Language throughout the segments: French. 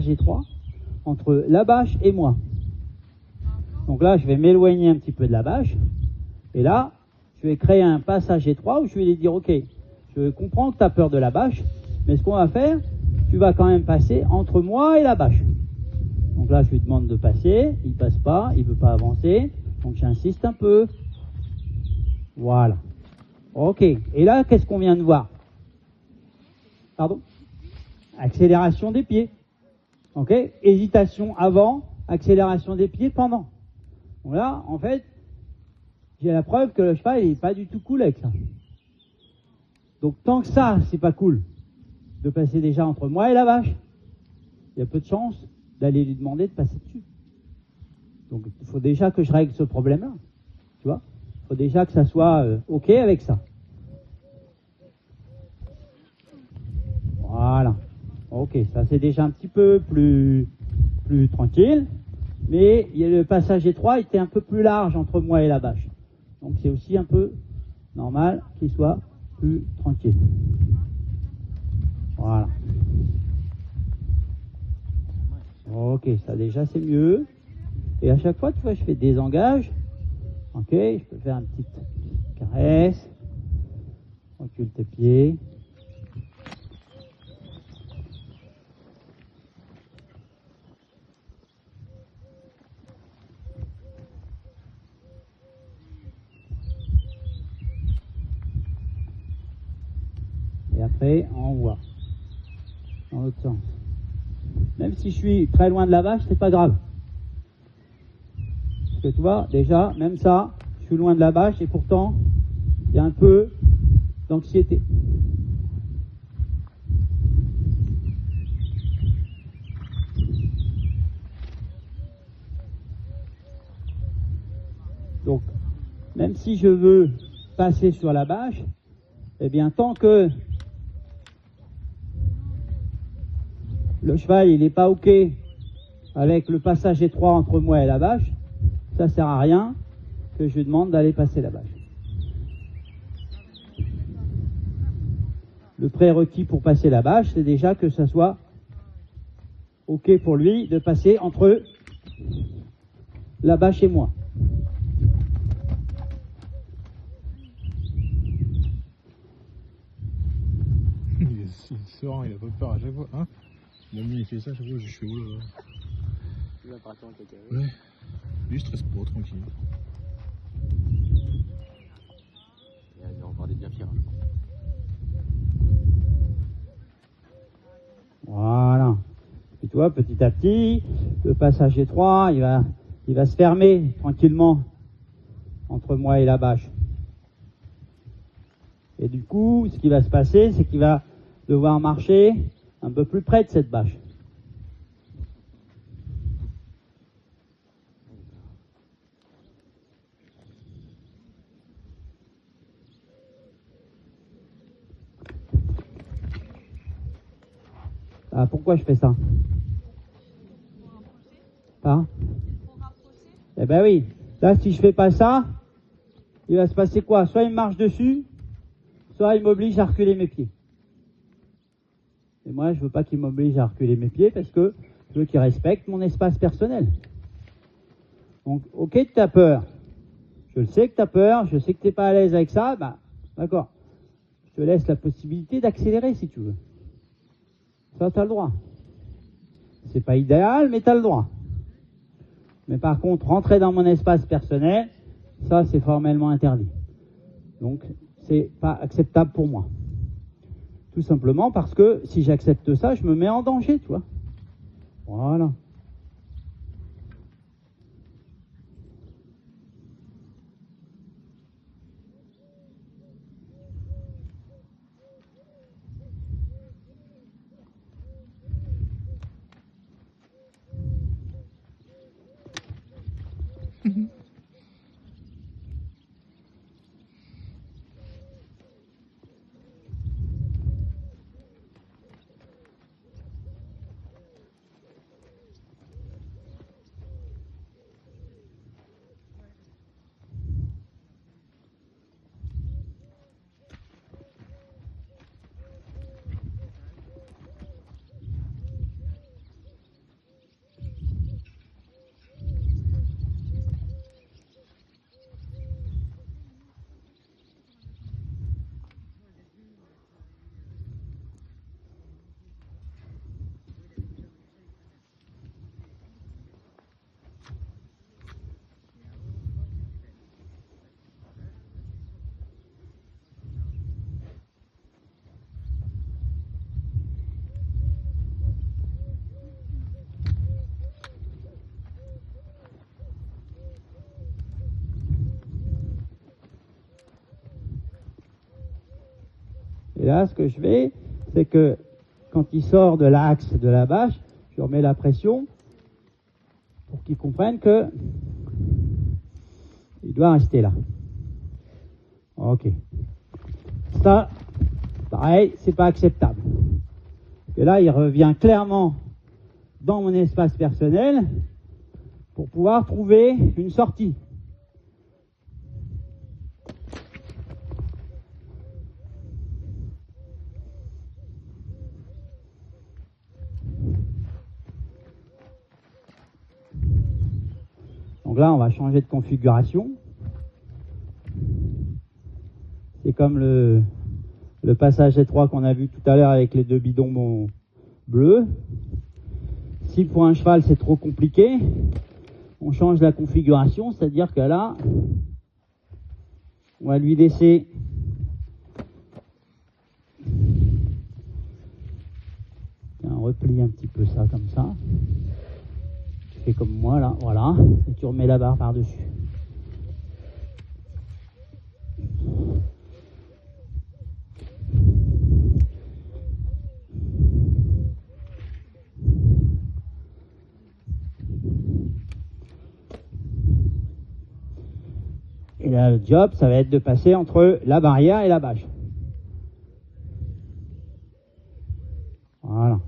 étroit entre la bâche et moi. Donc là, je vais m'éloigner un petit peu de la bâche. Et là, je vais créer un passage étroit où je vais lui dire, ok, je comprends que tu as peur de la bâche, mais ce qu'on va faire, tu vas quand même passer entre moi et la bâche. Donc là, je lui demande de passer, il passe pas, il veut pas avancer, donc j'insiste un peu. Voilà. Ok. Et là, qu'est-ce qu'on vient de voir? Pardon? Accélération des pieds. Ok? Hésitation avant, accélération des pieds pendant. Donc là, en fait, j'ai la preuve que le cheval il est pas du tout cool avec ça. Donc tant que ça, c'est pas cool de passer déjà entre moi et la vache, il y a peu de chance d'aller lui demander de passer dessus. Donc il faut déjà que je règle ce problème-là. Tu vois? Il faut déjà que ça soit ok avec ça. Voilà. Ok, ça c'est déjà un petit peu plus tranquille. Mais il y a le passage étroit était un peu plus large entre moi et la bâche. Donc c'est aussi un peu normal qu'il soit plus tranquille. Voilà. Ok, ça déjà c'est mieux. Et à chaque fois, tu vois, je fais des engages. Ok, je peux faire une petite caresse. Recule tes pieds. Et après, on voit. Dans l'autre sens. Même si je suis très loin de la vache, c'est pas grave. Parce que tu vois, déjà, même ça, je suis loin de la vache et pourtant, il y a un peu d'anxiété. Donc, même si je veux passer sur la bâche, eh bien, tant que le cheval, il n'est pas OK avec le passage étroit entre moi et la bâche, ça sert à rien que je lui demande d'aller passer la bâche. Le prérequis pour passer la bâche, c'est déjà que ça soit OK pour lui de passer entre la bâche et moi. Il est serein, il a pas peur à chaque fois, hein. Même lui il fait ça à chaque fois, je fais où là? Il va partir en cacahuète. Ouais. Lui il stresse pas, tranquille. Il y a encore des bien pires. Voilà. Et tu vois, petit à petit, le passage étroit, il va se fermer tranquillement entre moi et la bâche. Et du coup, ce qui va se passer, c'est qu'il va devoir marcher un peu plus près de cette bâche. Ah, pourquoi je fais ça? Hein? Eh ben oui. Là, si je fais pas ça, il va se passer quoi? Soit il marche dessus, soit il m'oblige à reculer mes pieds. Et moi, je veux pas qu'il m'oblige à reculer mes pieds parce que je veux qu'il respecte mon espace personnel. Donc, ok, tu as peur. Je le sais que tu as peur, je sais que tu n'es pas à l'aise avec ça, bah, d'accord. Je te laisse la possibilité d'accélérer si tu veux. Ça, tu as le droit. C'est pas idéal, mais tu as le droit. Mais par contre, rentrer dans mon espace personnel, ça, c'est formellement interdit. Donc, c'est pas acceptable pour moi. Tout simplement parce que si j'accepte ça, je me mets en danger, tu vois. Voilà. là, ce que je fais, c'est que quand il sort de l'axe de la bâche, je remets la pression pour qu'il comprenne que il doit rester là. Ok. Ça, pareil, c'est pas acceptable. Et là, il revient clairement dans mon espace personnel pour pouvoir trouver une sortie. Donc là, on va changer de configuration. C'est comme le passage étroit qu'on a vu tout à l'heure avec les deux bidons bleus. Si pour un cheval c'est trop compliqué, on change la configuration, c'est-à-dire que là, on va lui laisser replie un petit peu ça comme ça. Tu fais comme moi là, voilà, et tu remets la barre par-dessus. Et là, le job, ça va être de passer entre la barrière et la bâche. Voilà.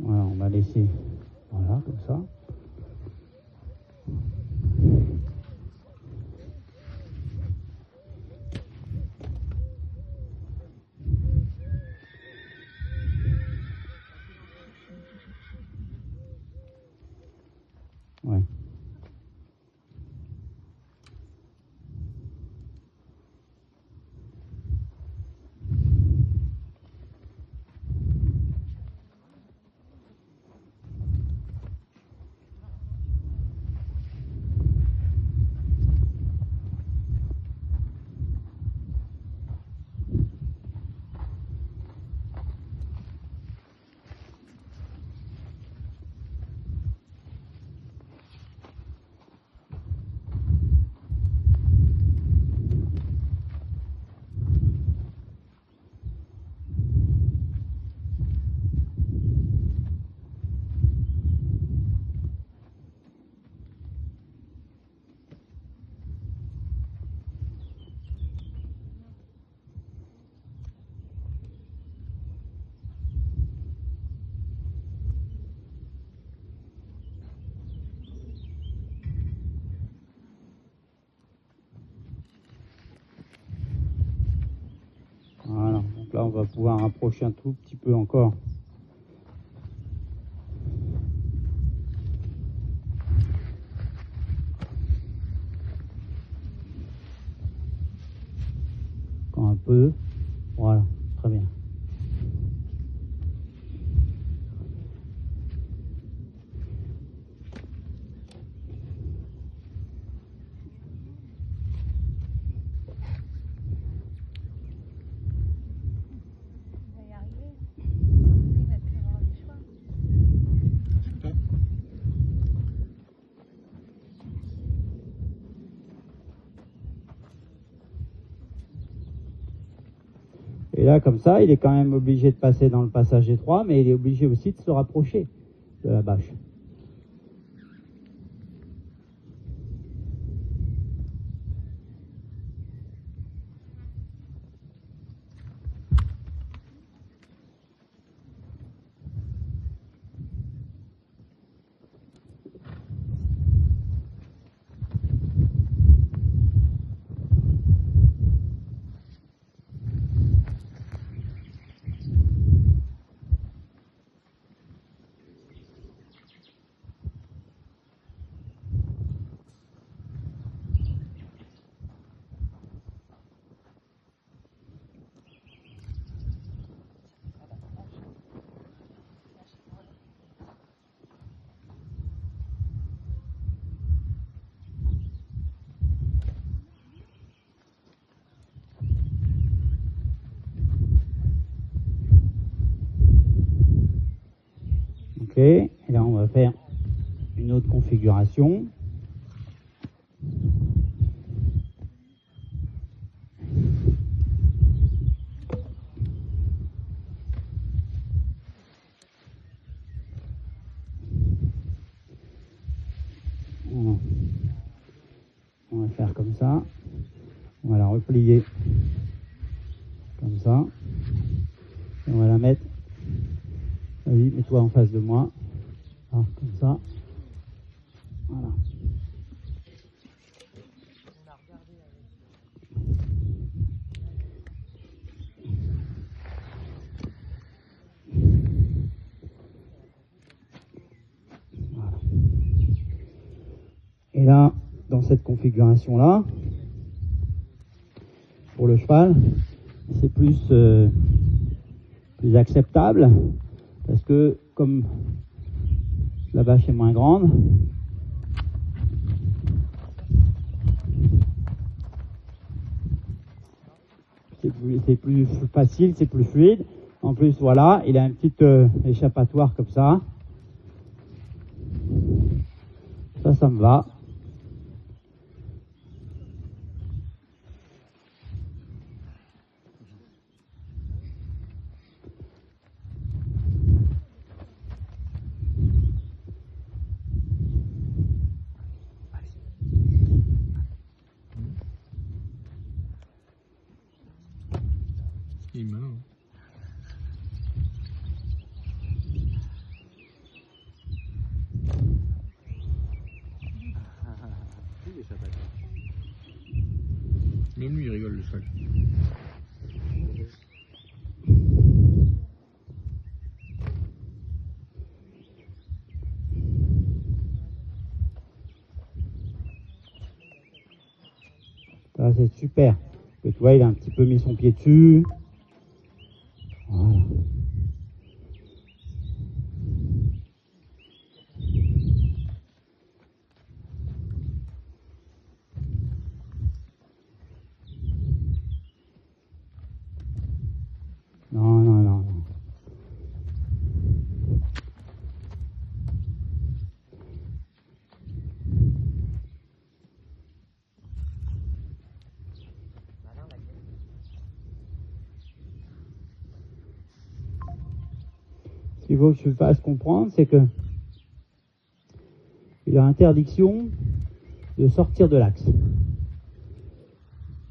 Voilà, on va laisser, voilà, comme ça. Ouais. Voilà, donc là on va pouvoir rapprocher un tout petit peu encore. Encore un peu, voilà, très bien. Et là, comme ça, il est quand même obligé de passer dans le passage étroit, mais il est obligé aussi de se rapprocher de la bâche. et là on va faire une autre configuration. On va faire comme ça. On va la replier comme ça. Et on va la mettre. Vas-y, mets-toi en face de moi. Ah, comme ça. Voilà. Voilà. Et là, dans cette configuration-là, pour le cheval, c'est plus acceptable parce que comme la bâche est moins grande, c'est plus facile, c'est plus fluide. En plus, voilà, il a un petit échappatoire comme ça. Ça me va. Il est malin. Même lui, il rigole le cheval. Ça, c'est super. Et tu vois, il a un petit peu mis son pied dessus. Voilà. Non, non, non, non. Ce qu'il faut que je fasse comprendre, c'est que il a interdiction de sortir de l'axe.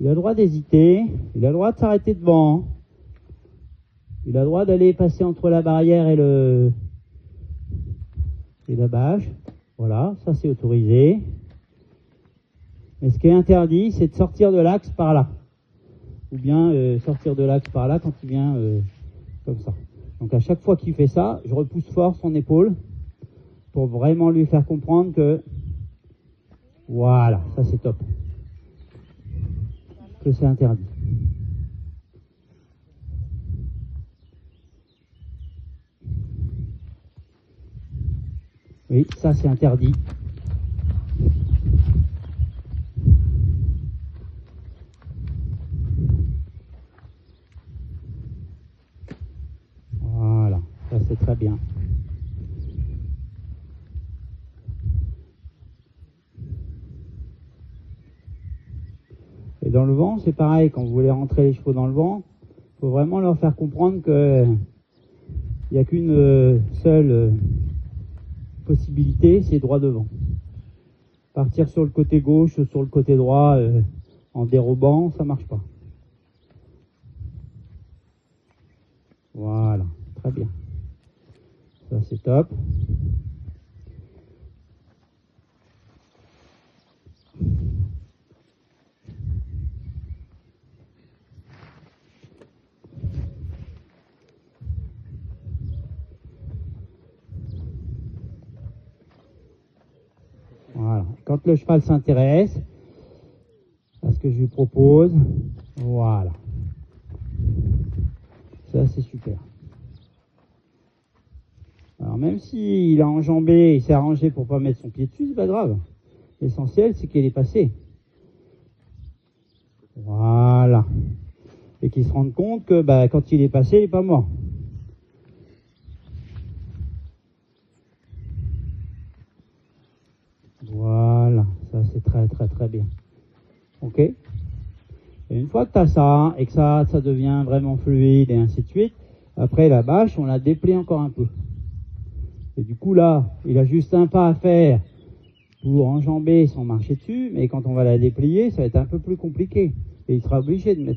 Il a le droit d'hésiter, il a le droit de s'arrêter devant, il a le droit d'aller passer entre la barrière et la bâche. Voilà, ça c'est autorisé. Mais ce qui est interdit, c'est de sortir de l'axe par là. Ou bien sortir de l'axe par là quand il vient comme ça. Donc à chaque fois qu'il fait ça, je repousse fort son épaule pour vraiment lui faire comprendre que voilà, ça c'est top. Que c'est interdit. Oui, ça c'est interdit. Voilà, ça c'est très bien. Et dans le vent, c'est pareil, quand vous voulez rentrer les chevaux dans le vent, il faut vraiment leur faire comprendre que il n'y a qu'une seule possibilité, c'est droit devant. Partir sur le côté gauche ou sur le côté droit en dérobant, ça marche pas. Voilà, très bien. Ça c'est top. Voilà. Quand le cheval s'intéresse à ce que je lui propose, voilà. Ça, c'est super. Alors, même s'il a enjambé, il s'est arrangé pour pas mettre son pied dessus, c'est pas grave. L'essentiel, c'est qu'il est passé. Voilà. Et qu'il se rende compte que quand il est passé, il n'est pas mort. fois que tu as ça, et que ça devient vraiment fluide, et ainsi de suite, après la bâche, on la déplie encore un peu. Et du coup, là, il a juste un pas à faire pour enjamber sans marcher dessus, mais quand on va la déplier, ça va être un peu plus compliqué. Et il sera obligé de mettre